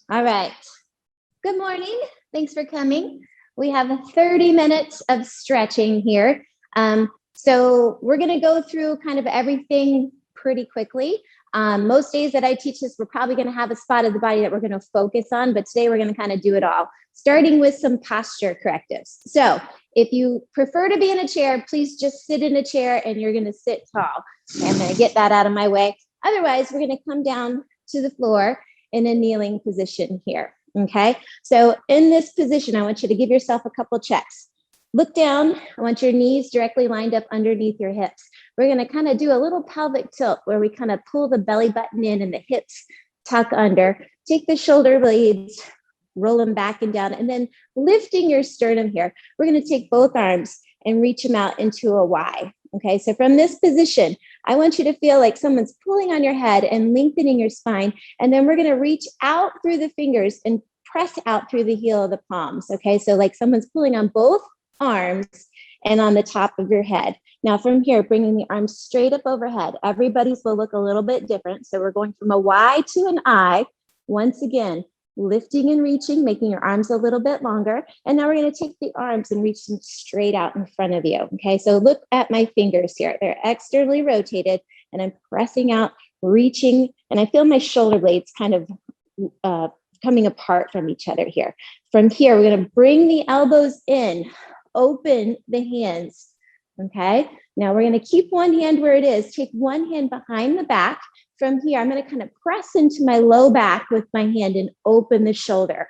All right. Good morning. Thanks for coming. We have 30 minutes of stretching here. So we're going to go through kind of everything pretty quickly. Most days that I teach this, we're probably going to have a spot of the body that we're going to focus on, but today we're going to kind of do it all, starting with some posture correctives. So if you prefer to be in a chair, please just sit in a chair and you're going to sit tall. Okay, I'm going to get that out of my way. Otherwise, we're going to come down to the floor in a kneeling position here. Okay, so in this position, I want you to give yourself a couple checks. Look down. I want your knees directly lined up underneath your hips. We're going to kind of do a little pelvic tilt where we kind of pull the belly button in and the hips tuck under. Take the shoulder blades, roll them back and down, and then lifting your sternum here. We're going to take both arms and reach them out into a Y. Okay, so from this position, I want you to feel like someone's pulling on your head and lengthening your spine. And then we're going to reach out through the fingers and press out through the heel of the palms. Okay, so like someone's pulling on both arms and on the top of your head. Now from here, bringing the arms straight up overhead. Everybody's will look a little bit different. So we're going from a Y to an I. Once again, lifting and reaching, making your arms a little bit longer. And now we're going to take the arms and reach them straight out in front of you. Okay, so look at my fingers here. They're externally rotated and I'm pressing out, reaching, and I feel my shoulder blades kind of coming apart from each other here. From here, we're going to bring the elbows in, open the hands. Okay, now we're going to keep one hand where it is. Take one hand behind the back. From here, I'm going to kind of press into my low back with my hand and open the shoulder.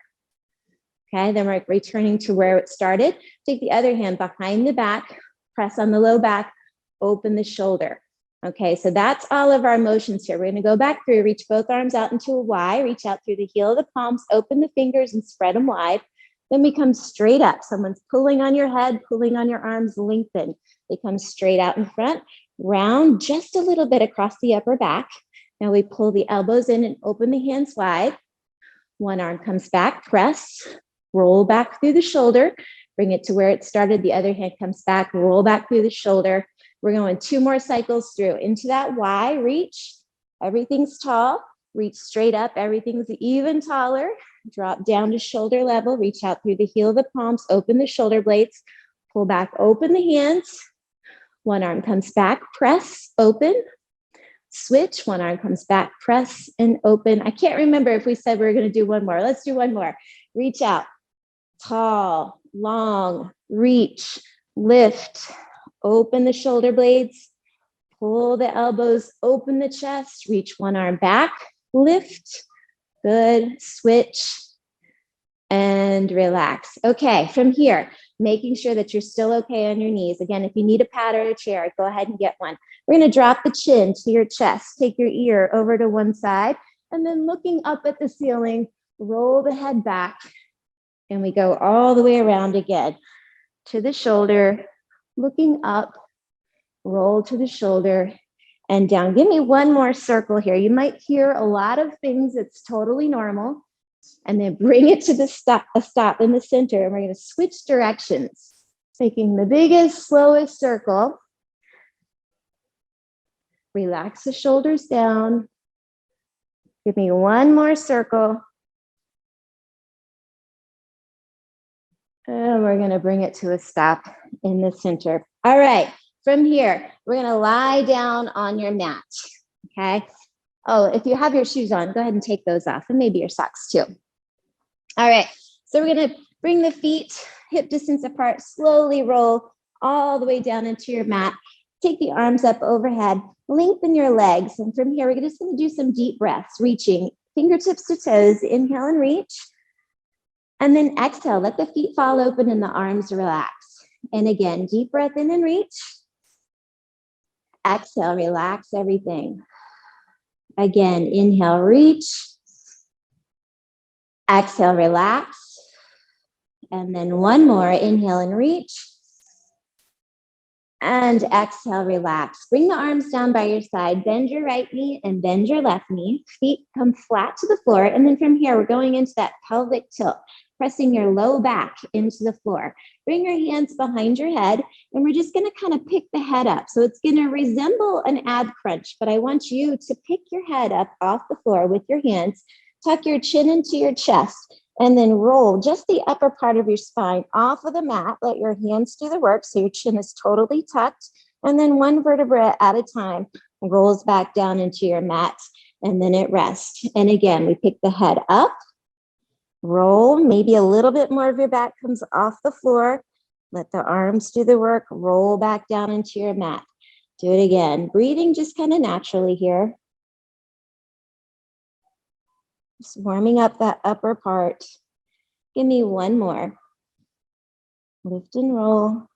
Okay, then we're returning to where it started. Take the other hand behind the back, press on the low back, open the shoulder. Okay, so that's all of our motions here. We're going to go back through, reach both arms out into a Y, reach out through the heel of the palms, open the fingers and spread them wide. Then we come straight up. Someone's pulling on your head, pulling on your arms, lengthen. They come straight out in front, round just a little bit across the upper back. Now we pull the elbows in and open the hands wide. One arm comes back, press, roll back through the shoulder, bring it to where it started. The other hand comes back, roll back through the shoulder. We're going 2 more cycles through. Into that Y, reach, everything's tall, reach straight up, everything's even taller. Drop down to shoulder level, reach out through the heel of the palms, open the shoulder blades, pull back, open the hands. One arm comes back, press, open, switch. One arm comes back, press and open. I can't remember if we said we were going to do one more. Let's do one more. Reach out, tall, long, reach, lift, open the shoulder blades, pull the elbows, open the chest, reach one arm back, lift, good, switch, and relax. Okay, from here, making sure that you're still okay on your knees. Again, if you need a pad or a chair, go ahead and get one. We're going to drop the chin to your chest, take your ear over to one side, and then looking up at the ceiling, roll the head back, and we go all the way around again to the shoulder, looking up, roll to the shoulder, and down. Give me one more circle here. You might hear a lot of things that's totally normal. And then bring it to a stop in the center. And we're going to switch directions, taking the biggest, slowest circle. Relax the shoulders down. Give me one more circle. And we're going to bring it to a stop in the center. All right. From here, we're going to lie down on your mat. Okay. Oh, if you have your shoes on, go ahead and take those off, and maybe your socks too. All right, so we're going to bring the feet hip distance apart, slowly roll all the way down into your mat. Take the arms up overhead, lengthen your legs. And from here, we're just going to do some deep breaths, reaching fingertips to toes. Inhale and reach. And then exhale, let the feet fall open and the arms relax. And again, deep breath in and reach. Exhale, relax everything. Again, inhale, reach. Exhale, relax. And then one more, inhale and reach. And exhale, relax. Bring the arms down by your side. Bend your right knee and bend your left knee. Feet come flat to the floor. And then from here, we're going into that pelvic tilt, pressing your low back into the floor. Bring your hands behind your head, and we're just going to kind of pick the head up. So it's going to resemble an ab crunch, but I want you to pick your head up off the floor with your hands. tuck your chin into your chest, and then roll just the upper part of your spine off of the mat. Let your hands do the work so your chin is totally tucked. And then one vertebra at a time rolls back down into your mat, and then it rests. And again, we pick the head up, roll, maybe a little bit more of your back comes off the floor. Let the arms do the work, roll back down into your mat. Do it again. Breathing just kind of naturally here. Just warming up that upper part. Give me one more. Lift and roll.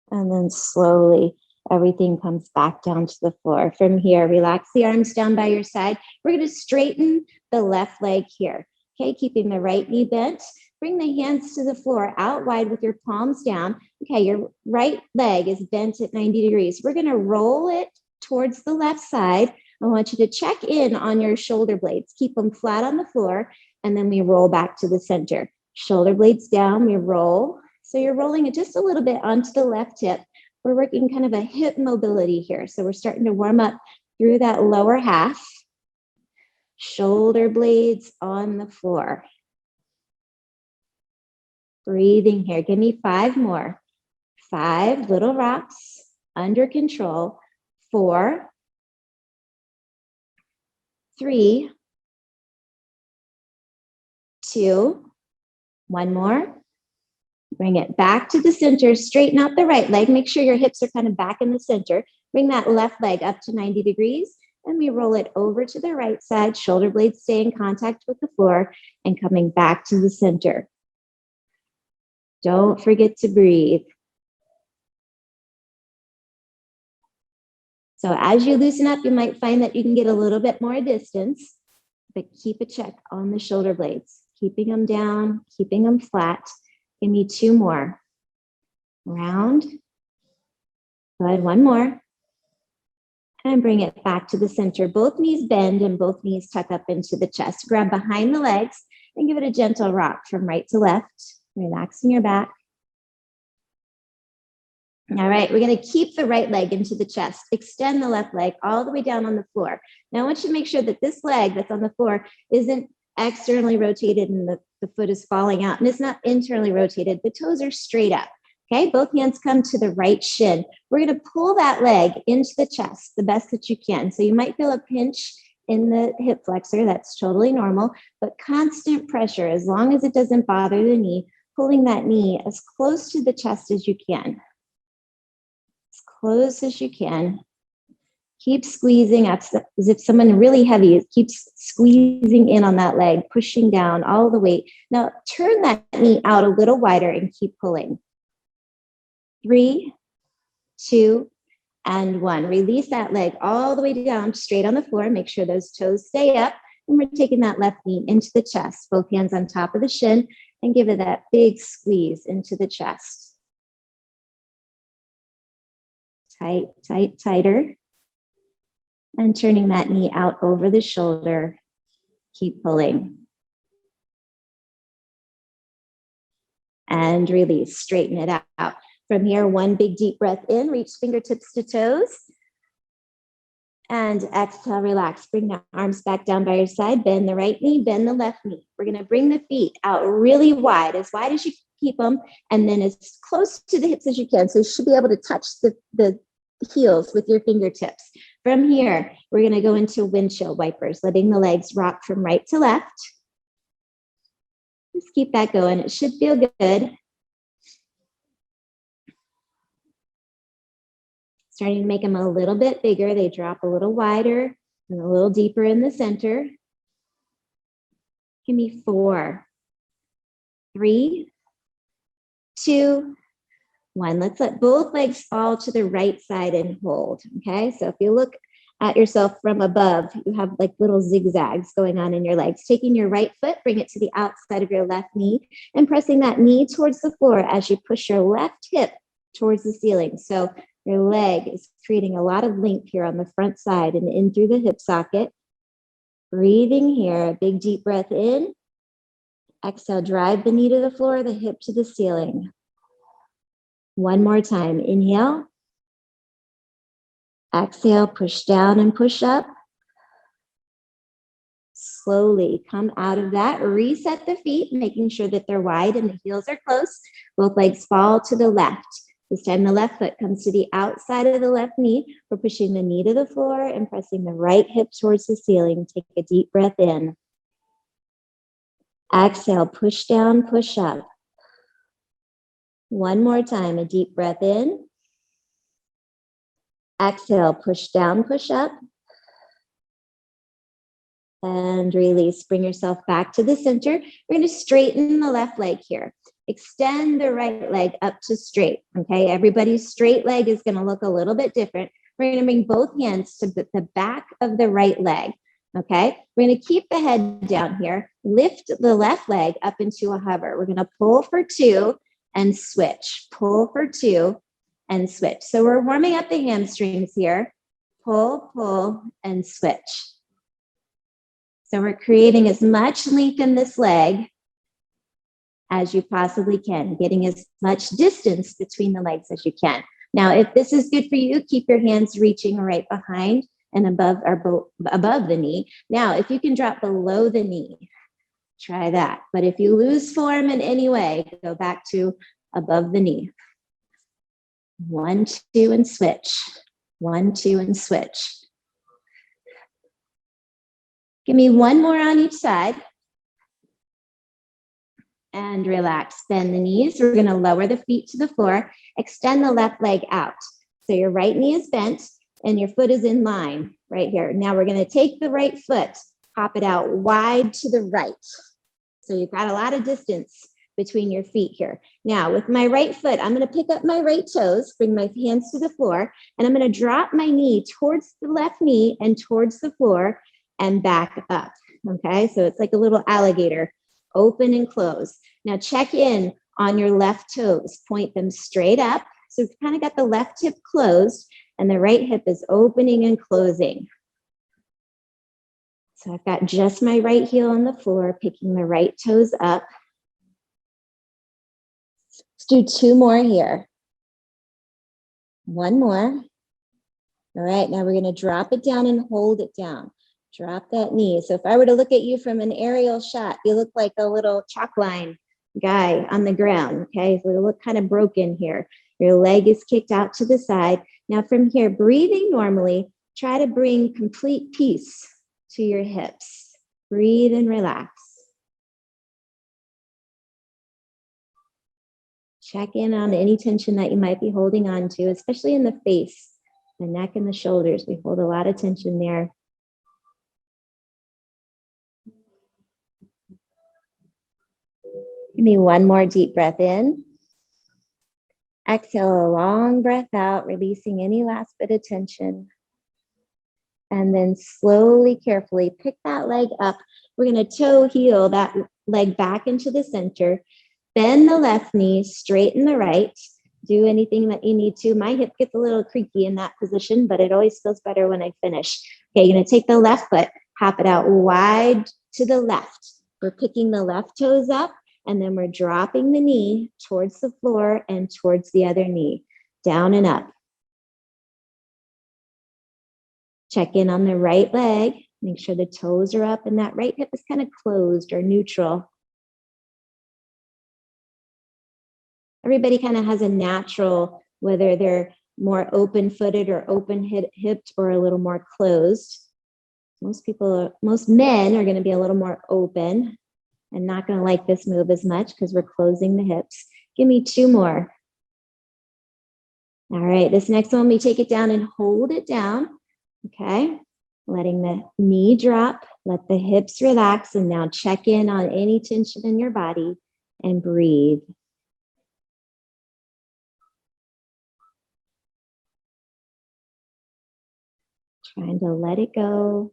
And then slowly, everything comes back down to the floor. From here, relax the arms down by your side. We're going to straighten the left leg here. Okay, keeping the right knee bent. Bring the hands to the floor, out wide with your palms down. Okay, your right leg is bent at 90 degrees. We're going to roll it towards the left side. I want you to check in on your shoulder blades. Keep them flat on the floor, and then we roll back to the center. Shoulder blades down, we roll. So you're rolling it just a little bit onto the left hip. We're working kind of a hip mobility here. So we're starting to warm up through that lower half. Shoulder blades on the floor. Breathing here. Give me 5 more. 5 little rocks under control. 4, 3, 2, 1 more. Bring it back to the center. Straighten out the right leg. Make sure your hips are kind of back in the center. Bring that left leg up to 90 degrees. And we roll it over to the right side. Shoulder blades stay in contact with the floor and coming back to the center. Don't forget to breathe. So as you loosen up, you might find that you can get a little bit more distance, but keep a check on the shoulder blades, keeping them down, keeping them flat. Give me 2 more. Round. Good, 1 more. And bring it back to the center. Both knees bend and both knees tuck up into the chest. Grab behind the legs and give it a gentle rock from right to left, relaxing your back. All right, we're going to keep the right leg into the chest. Extend the left leg all the way down on the floor. Now I want you to make sure that this leg that's on the floor isn't externally rotated and the foot is falling out, and it's not internally rotated. The toes are straight up. Okay, both hands come to the right shin. We're going to pull that leg into the chest the best that you can. So you might feel a pinch in the hip flexor. That's totally normal, but constant pressure, as long as it doesn't bother the knee, pulling that knee as close to the chest as you can. As close as you can. Keep squeezing as if someone really heavy keeps squeezing in on that leg, pushing down all the weight. Now turn that knee out a little wider and keep pulling. 3, 2, and 1. Release that leg all the way down, straight on the floor. Make sure those toes stay up. And we're taking that left knee into the chest, both hands on top of the shin, and give it that big squeeze into the chest. Tight, tight, tighter. And turning that knee out over the shoulder. Keep pulling. And release, straighten it out. From here, 1 big deep breath in, reach fingertips to toes. And exhale, relax. Bring the arms back down by your side. Bend the right knee, bend the left knee. We're going to bring the feet out really wide as you keep them, and then as close to the hips as you can. So you should be able to touch the heels with your fingertips. From here, we're going to go into windshield wipers, letting the legs rock from right to left. Just keep that going. It should feel good. Starting to make them a little bit bigger. They drop a little wider and a little deeper in the center. Give me 4, 3, 2, 1. Let's let both legs fall to the right side and hold. Okay, so if you look at yourself from above, you have like little zigzags going on in your legs. Taking your right foot, bring it to the outside of your left knee and pressing that knee towards the floor as you push your left hip towards the ceiling. So your leg is creating a lot of length here on the front side and in through the hip socket. Breathing here, a big deep breath in. Exhale, drive the knee to the floor, the hip to the ceiling. 1 more time. Inhale. Exhale, push down and push up. slowly come out of that. Reset the feet, making sure that they're wide and the heels are close. Both legs fall to the left. This time the left foot comes to the outside of the left knee. We're pushing the knee to the floor and pressing the right hip towards the ceiling. Take a deep breath in. Exhale, push down, push up. One more time, a deep breath in. Exhale, push down, push up. And release. Bring yourself back to the center. We're going to straighten the left leg here. Extend the right leg up to straight. Okay, everybody's straight leg is going to look a little bit different. We're going to bring both hands to the back of the right leg. Okay, we're going to keep the head down here. Lift the left leg up into a hover. We're going to pull for 2 and switch. Pull for 2 and switch. So we're warming up the hamstrings here. Pull, pull, and switch. So we're creating as much length in this leg as you possibly can, getting as much distance between the legs as you can. Now, if this is good for you, keep your hands reaching right behind and above the knee. Now, if you can drop below the knee, try that. But if you lose form in any way, go back to above the knee. 1, 2, and switch. 1, 2, and switch. Give me one more on each side. And relax. Bend the knees. We're going to lower the feet to the floor. Extend the left leg out. So your right knee is bent and your foot is in line right here. Now we're going to take the right foot, pop it out wide to the right. So you've got a lot of distance between your feet here. Now with my right foot, I'm going to pick up my right toes, bring my hands to the floor, and I'm going to drop my knee towards the left knee and towards the floor and back up. Okay, so it's like a little alligator, open and close. Now check in on your left toes, point them straight up. So we've kind of got the left hip closed and the right hip is opening and closing. So I've got just my right heel on the floor, picking the right toes up. Let's do 2 more here. 1 more. All right, now we're going to drop it down and hold it down. Drop that knee. So if I were to look at you from an aerial shot, you look like a little chalk line guy on the ground, okay? So you look kind of broken here. Your leg is kicked out to the side. Now from here, breathing normally, try to bring complete peace to your hips. Breathe and relax. Check in on any tension that you might be holding on to, especially in the face, the neck and the shoulders. We hold a lot of tension there. Give me one more deep breath in. Exhale a long breath out, releasing any last bit of tension. And then slowly, carefully pick that leg up. We're going to toe heel that leg back into the center. Bend the left knee, straighten the right. Do anything that you need to. My hip gets a little creaky in that position, but it always feels better when I finish. Okay, you're going to take the left foot, hop it out wide to the left. We're picking the left toes up. And then we're dropping the knee towards the floor and towards the other knee, down and up. Check in on the right leg. Make sure the toes are up and that right hip is kind of closed or neutral. Everybody kind of has a natural, whether they're more open-footed or open-hipped or a little more closed. Most men are going to be a little more open. I'm not going to like this move as much because we're closing the hips. Give me 2 more. All right, this next one, we take it down and hold it down. Okay, letting the knee drop, let the hips relax, and now check in on any tension in your body and breathe. Trying to let it go.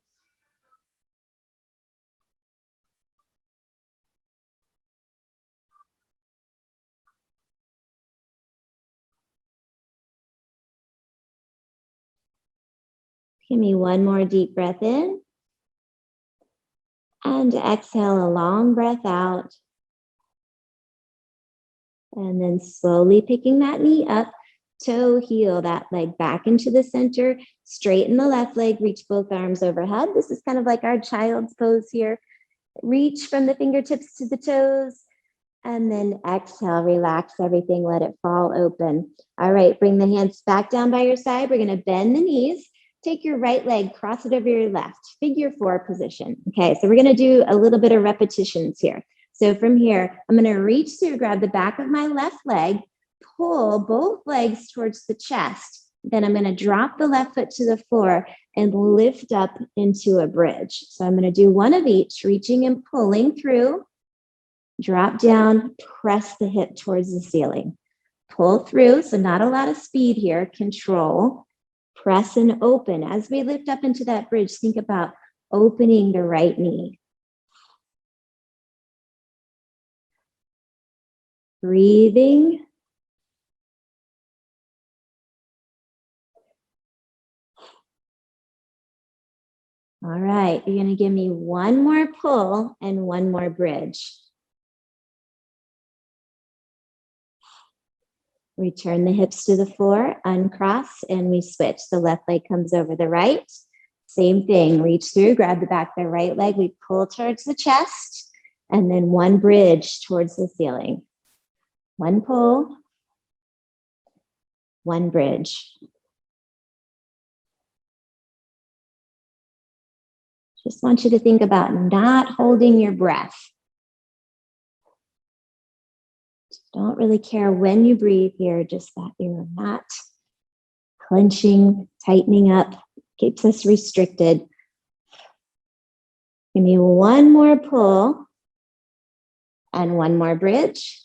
Give me one more deep breath in. And exhale a long breath out. And then slowly picking that knee up. toe heel that leg back into the center, straighten the left leg, reach both arms overhead. This is kind of like our child's pose here. Reach from the fingertips to the toes, and then exhale, relax everything, let it fall open. All right, bring the hands back down by your side. We're gonna bend the knees. Take your right leg, cross it over your left, figure four position. Okay, so we're gonna do a little bit of repetitions here. So from here, I'm gonna reach through, grab the back of my left leg, pull both legs towards the chest. Then I'm gonna drop the left foot to the floor and lift up into a bridge. So I'm gonna do one of each, reaching and pulling through, drop down, press the hip towards the ceiling. Pull through, so not a lot of speed here, control. Press and open. As we lift up into that bridge, think about opening the right knee. Breathing. All right, you're gonna give me one more pull and one more bridge. Return the hips to the floor, uncross, and we switch. The left leg comes over the right. Same thing, reach through, grab the back of the right leg, we pull towards the chest, and then one bridge towards the ceiling. One pull, one bridge. Just want you to think about not holding your breath. Don't really care when you breathe here, just that you're not clenching, tightening up, keeps us restricted. Give me one more pull and one more bridge.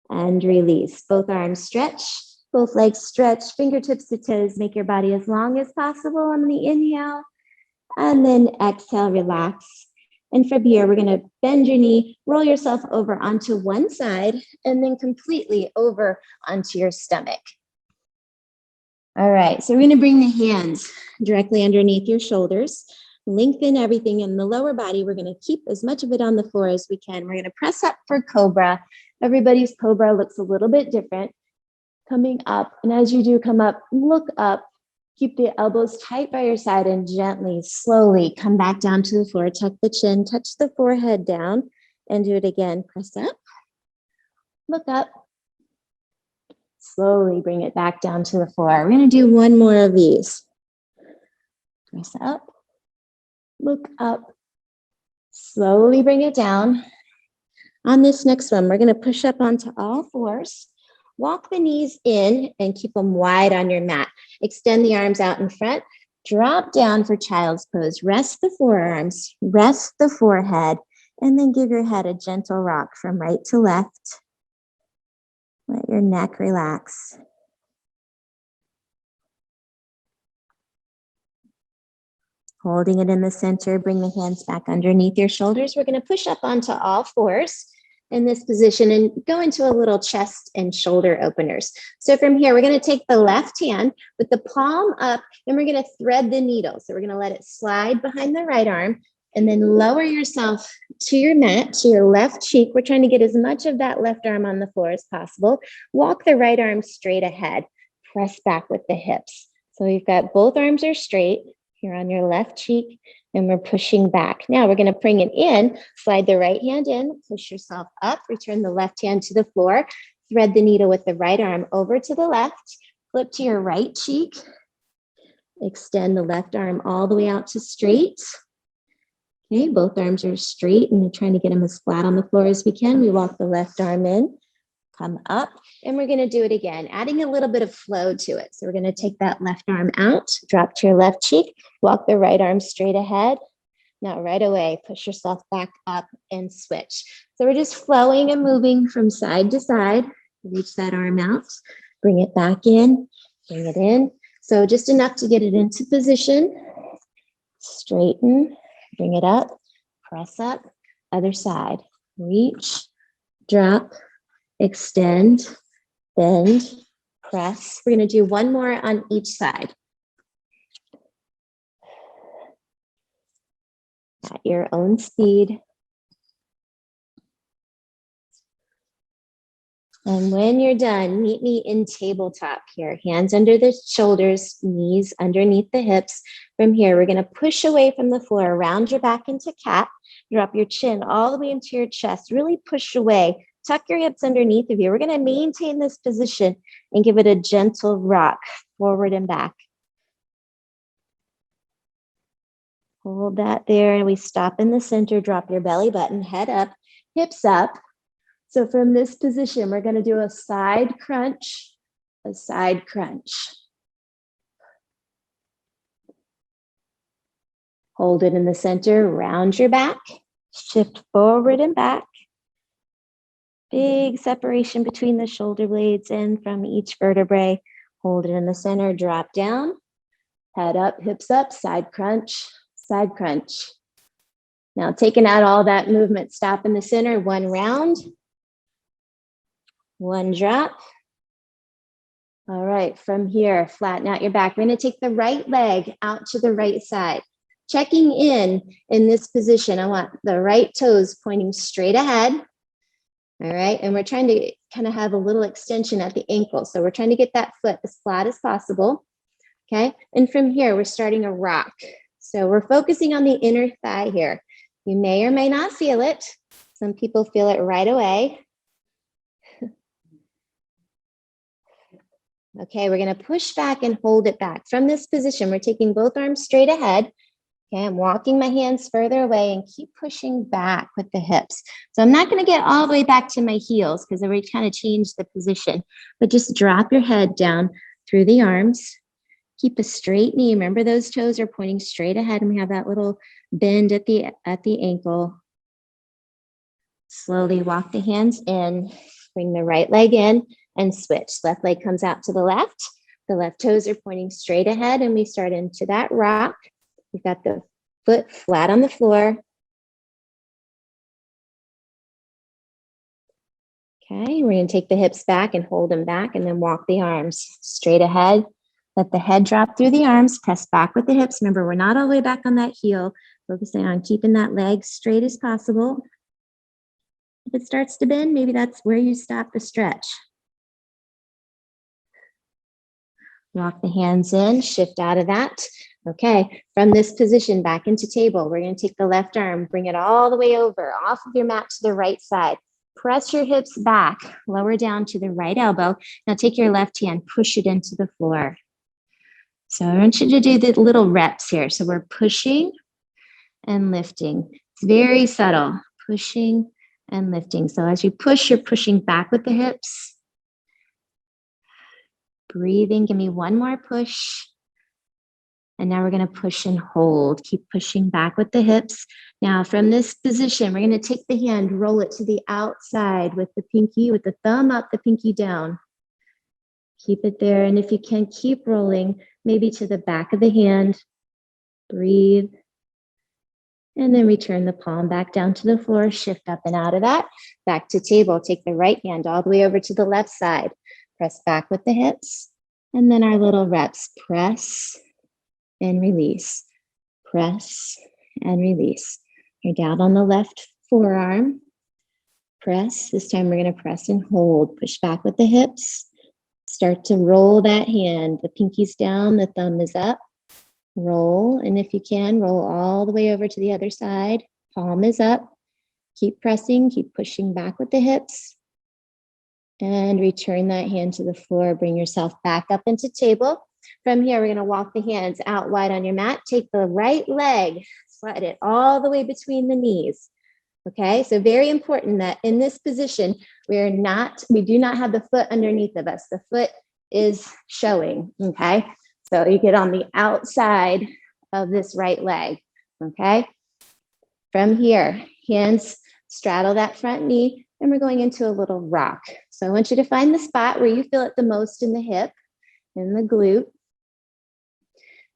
And release. Both arms stretch, both legs stretch, fingertips to toes, make your body as long as possible on the inhale. And then exhale, relax. And from here, we're gonna bend your knee, roll yourself over onto one side, and then completely over onto your stomach. All right, so we're gonna bring the hands directly underneath your shoulders, lengthen everything in the lower body. We're gonna keep as much of it on the floor as we can. We're gonna press up for Cobra. Everybody's Cobra looks a little bit different. Coming up, and as you do come up, look up. Keep the elbows tight by your side and gently, slowly come back down to the floor. Tuck the chin, touch the forehead down, and do it again. Press up, look up. Slowly bring it back down to the floor. We're gonna do one more of these. Press up, look up. Slowly bring it down. On this next one, we're gonna push up onto all fours. Walk the knees in and keep them wide on your mat. Extend the arms out in front. Drop down for child's pose. Rest the forearms, rest the forehead, and then give your head a gentle rock from right to left. Let your neck relax. Holding it in the center, bring the hands back underneath your shoulders. We're gonna push up onto all fours in this position and go into a little chest and shoulder openers. So from here, we're gonna take the left hand with the palm up and we're gonna thread the needle. So we're gonna let it slide behind the right arm and then lower yourself to your mat, to your left cheek. We're trying to get as much of that left arm on the floor as possible. Walk the right arm straight ahead. Press back with the hips. So you've got both arms are straight here on your left cheek. And we're pushing back. Now we're gonna bring it in, slide the right hand in, push yourself up, return the left hand to the floor, thread the needle with the right arm over to the left, flip to your right cheek, extend the left arm all the way out to straight. Okay, both arms are straight and we're trying to get them as flat on the floor as we can. We walk the left arm in, come up, and we're gonna do it again, adding a little bit of flow to it. So we're gonna take that left arm out, drop to your left cheek, walk the right arm straight ahead. Now right away, push yourself back up and switch. So we're just flowing and moving from side to side. Reach that arm out, bring it back in, bring it in. So just enough to get it into position. Straighten, bring it up, press up, other side. Reach, drop, extend, bend, press. We're gonna do one more on each side. At your own speed. And when you're done, meet me in tabletop here. Hands under the shoulders, knees underneath the hips. From here, we're going to push away from the floor, round your back into cat, drop your chin all the way into your chest, really push away. Tuck your hips underneath of you. We're going to maintain this position and give it a gentle rock forward and back. Hold that there, and we stop in the center, drop your belly button, head up, hips up. So from this position, we're going to do a side crunch, a side crunch. Hold it in the center, round your back, shift forward and back. Big separation between the shoulder blades and from each vertebrae. Hold it in the center, drop down, head up, hips up, side crunch, side crunch. Now taking out all that movement, stop in the center, one round, one drop. All right, from here, flatten out your back. We're going to take the right leg out to the right side. Checking in this position, I want the right toes pointing straight ahead. All right, and we're trying to kind of have a little extension at the ankle. So we're trying to get that foot as flat as possible. Okay, and from here, we're starting a rock. So we're focusing on the inner thigh here. You may or may not feel it. Some people feel it right away. Okay, we're going to push back and hold it back. From this position, we're taking both arms straight ahead. Okay, I'm walking my hands further away and keep pushing back with the hips. So I'm not going to get all the way back to my heels because I already kind of changed the position, but just drop your head down through the arms. Keep a straight knee. Remember, those toes are pointing straight ahead, and we have that little bend at the ankle. Slowly walk the hands in, bring the right leg in and switch. Left leg comes out to the left. The left toes are pointing straight ahead, and we start into that rock. We've got the foot flat on the floor. Okay, we're going to take the hips back and hold them back, and then walk the arms straight ahead. Let the head drop through the arms, press back with the hips. Remember, we're not all the way back on that heel. Focusing on keeping that leg straight as possible. If it starts to bend, maybe that's where you stop the stretch. Walk the hands in, shift out of that. Okay, from this position back into table, we're going to take the left arm, bring it all the way over, off of your mat to the right side. Press your hips back, lower down to the right elbow. Now take your left hand, push it into the floor. So I want you to do the little reps here. So we're pushing and lifting. It's very subtle, pushing and lifting. So as you push, you're pushing back with the hips. Breathing, give me one more push. And now we're going to push and hold. Keep pushing back with the hips. Now from this position, we're going to take the hand, roll it to the outside with the pinky, with the thumb up, the pinky down. Keep it there. And if you can, keep rolling, maybe to the back of the hand. Breathe. And then return the palm back down to the floor. Shift up and out of that. Back to table. Take the right hand all the way over to the left side. Press back with the hips. And then our little reps. Press and release. Press and release. You're down on the left forearm. Press. This time we're going to press and hold. Push back with the hips. Start to roll that hand. The pinky's down, the thumb is up. Roll, and if you can, roll all the way over to the other side. Palm is up. Keep pressing, keep pushing back with the hips. And return that hand to the floor. Bring yourself back up into table. From here, we're going to walk the hands out wide on your mat. Take the right leg, slide it all the way between the knees. Okay, so very important that in this position, we do not have the foot underneath of us. The foot is showing, okay? So you get on the outside of this right leg, okay? From here, hands straddle that front knee, and we're going into a little rock. So I want you to find the spot where you feel it the most in the hip, in the glute.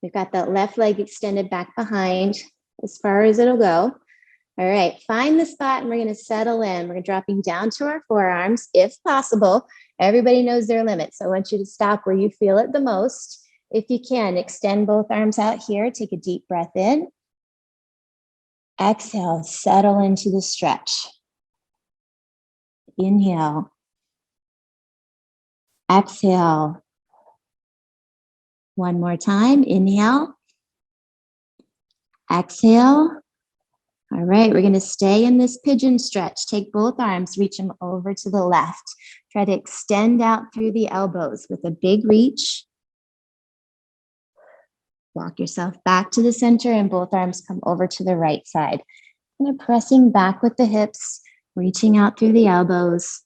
We've got that left leg extended back behind as far as it'll go. All right, find the spot and we're going to settle in. We're dropping down to our forearms if possible. Everybody knows their limit, so I want you to stop where you feel it the most. If you can, extend both arms out here. Take a deep breath in. Exhale, settle into the stretch. Inhale. Exhale. One more time. Inhale. Exhale. All right, we're going to stay in this pigeon stretch. Take both arms, reach them over to the left. Try to extend out through the elbows with a big reach. Walk yourself back to the center and both arms come over to the right side. Kind of pressing back with the hips, reaching out through the elbows.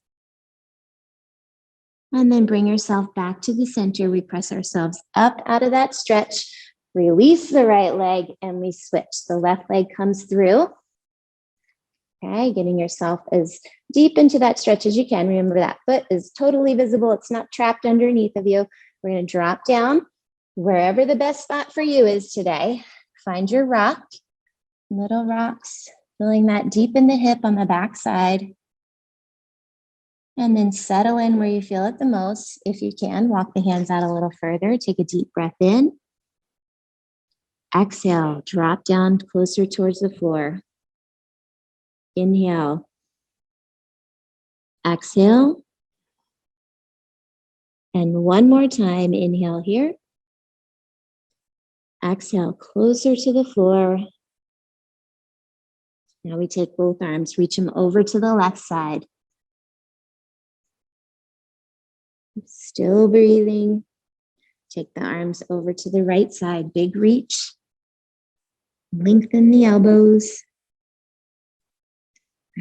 And then bring yourself back to the center. We press ourselves up out of that stretch. Release the right leg and we switch. The left leg comes through. Okay, getting yourself as deep into that stretch as you can. Remember that foot is totally visible. It's not trapped underneath of you. We're going to drop down wherever the best spot for you is today. Find your rock, little rocks, feeling that deep in the hip on the back side. And then settle in where you feel it the most. If you can, walk the hands out a little further. Take a deep breath in. Exhale, drop down closer towards the floor. Inhale. Exhale. And one more time, inhale here. Exhale, closer to the floor. Now we take both arms, reach them over to the left side. Still breathing. Take the arms over to the right side, big reach. Lengthen the elbows.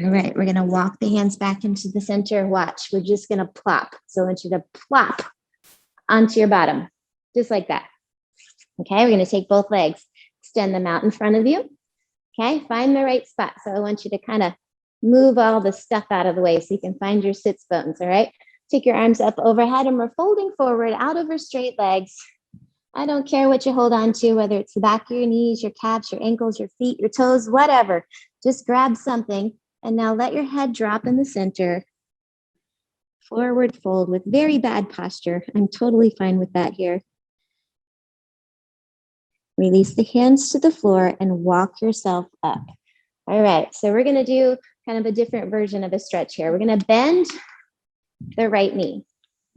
All right, we're gonna walk the hands back into the center. Watch, we're just gonna plop. So I want you to plop onto your bottom, just like that. Okay, we're gonna take both legs, extend them out in front of you. Okay, find the right spot. So I want you to kind of move all the stuff out of the way so you can find your sits bones, all right? Take your arms up overhead and we're folding forward out over straight legs. I don't care what you hold on to, whether it's the back of your knees, your calves, your ankles, your feet, your toes, whatever. Just grab something and now let your head drop in the center. Forward fold with very bad posture. I'm totally fine with that here. Release the hands to the floor and walk yourself up. All right, so we're gonna do kind of a different version of a stretch here. We're gonna bend the right knee.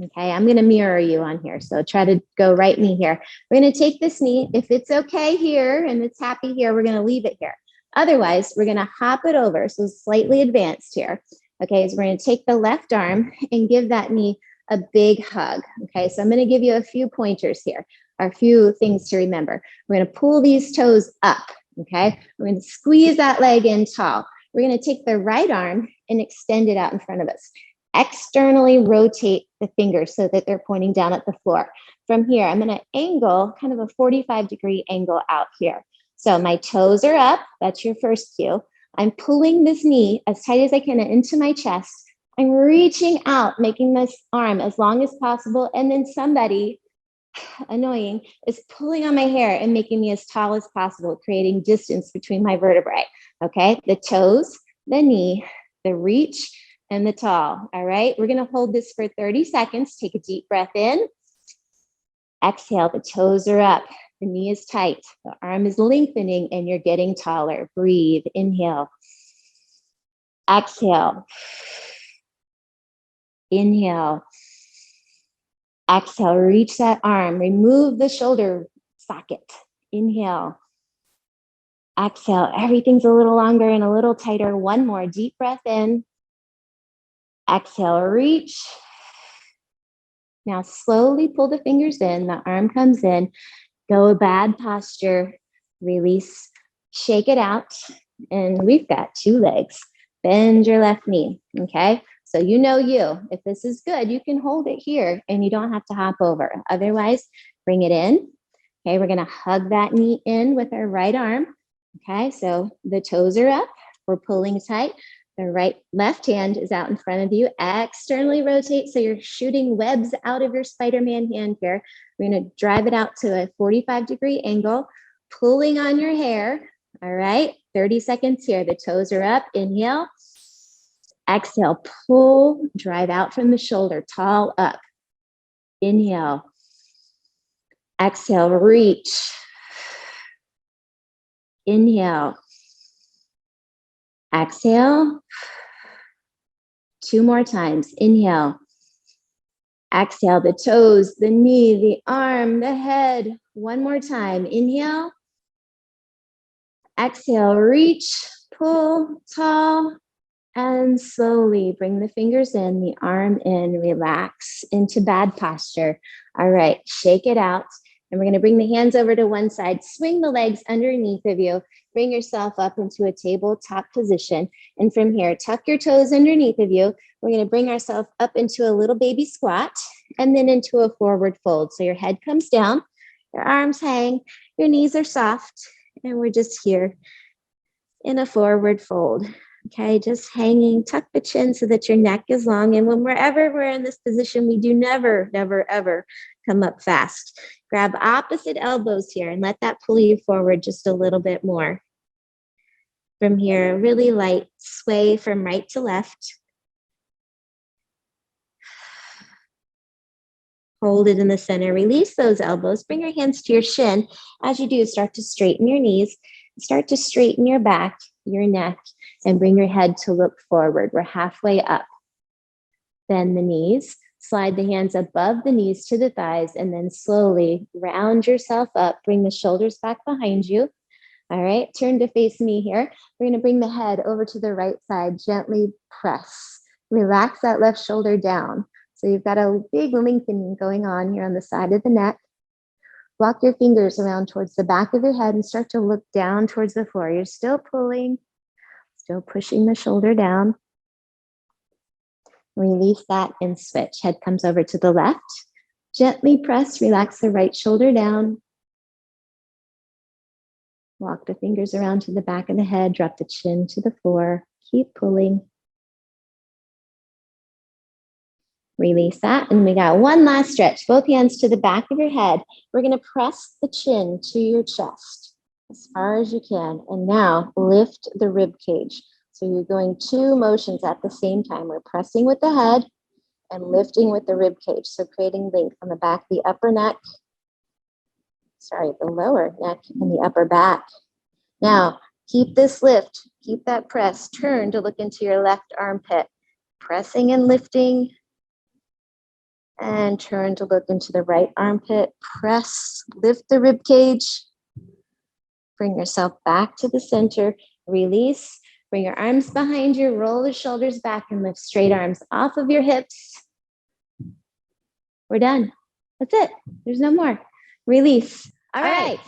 Okay, I'm gonna mirror you on here. So try to go right knee here. We're gonna take this knee. If it's okay here and it's happy here, we're gonna leave it here. Otherwise, we're gonna hop it over. So slightly advanced here. Okay, so we're gonna take the left arm and give that knee a big hug. Okay, so I'm gonna give you a few pointers here, or a few things to remember. We're gonna pull these toes up. Okay, we're gonna squeeze that leg in tall. We're gonna take the right arm and extend it out in front of us. Externally rotate the fingers so that they're pointing down at the floor. From here, I'm going to angle kind of a 45-degree angle out here. So my toes are up. That's your first cue. I'm pulling this knee as tight as I can into my chest. I'm reaching out, making this arm as long as possible. And then somebody, annoying, is pulling on my hair and making me as tall as possible, creating distance between my vertebrae. Okay, the toes, the knee, the reach, and the tall. All right, we're gonna hold this for 30 seconds. Take a deep breath in. Exhale, the toes are up, the knee is tight, the arm is lengthening, and you're getting taller. Breathe, inhale. Exhale. Inhale. Exhale, reach that arm, remove the shoulder socket. Inhale. Exhale, everything's a little longer and a little tighter. One more deep breath in. Exhale, reach. Now slowly pull the fingers in, the arm comes in, go bad posture, release, shake it out, and we've got two legs. Bend your left knee, okay? So you know you, if this is good, you can hold it here and you don't have to hop over. Otherwise, bring it in. Okay, we're gonna hug that knee in with our right arm. Okay, so the toes are up, we're pulling tight. The left hand is out in front of you. Externally rotate, so you're shooting webs out of your Spider-Man hand here. We're gonna drive it out to a 45-degree angle, pulling on your hair. All right, 30 seconds here. The toes are up, inhale. Exhale, pull, drive out from the shoulder, tall up. Inhale. Exhale, reach. Inhale. Exhale. Two more times. Inhale. Exhale, the toes, the knee, the arm, the head. One more time. Inhale. Exhale, reach, pull, tall, and slowly bring the fingers in, the arm in, relax into bad posture. All right, shake it out. And we're gonna bring the hands over to one side, swing the legs underneath of you, bring yourself up into a tabletop position. And from here, tuck your toes underneath of you. We're gonna bring ourselves up into a little baby squat and then into a forward fold. So your head comes down, your arms hang, your knees are soft, and we're just here in a forward fold. Okay, just hanging, tuck the chin so that your neck is long. And wherever we're in this position, we do never, never, ever come up fast. Grab opposite elbows here and let that pull you forward just a little bit more. From here, really light sway from right to left. Hold it in the center, release those elbows, bring your hands to your shin. As you do, start to straighten your knees, start to straighten your back, your neck, and bring your head to look forward. We're halfway up. Bend the knees, slide the hands above the knees to the thighs, and then slowly round yourself up. Bring the shoulders back behind you. All right, turn to face me here. We're gonna bring the head over to the right side, gently press. Relax that left shoulder down. So you've got a big lengthening going on here on the side of the neck. Walk your fingers around towards the back of your head and start to look down towards the floor. You're still pulling, still pushing the shoulder down. Release that and switch. Head comes over to the left. Gently press, relax the right shoulder down. Walk the fingers around to the back of the head, drop the chin to the floor. Keep pulling. Release that, and we got one last stretch. Both hands to the back of your head. We're gonna press the chin to your chest as far as you can. And now lift the rib cage. So you're going two motions at the same time. We're pressing with the head and lifting with the rib cage. So creating length on the back of the upper neck, the lower neck and the upper back. Now, keep this lift, keep that press. Turn to look into your left armpit. Pressing and lifting. And turn to look into the right armpit. Press, lift the rib cage. Bring yourself back to the center. Release. Bring your arms behind you. Roll the shoulders back and lift straight arms off of your hips. We're done. That's it. There's no more. Release. All right.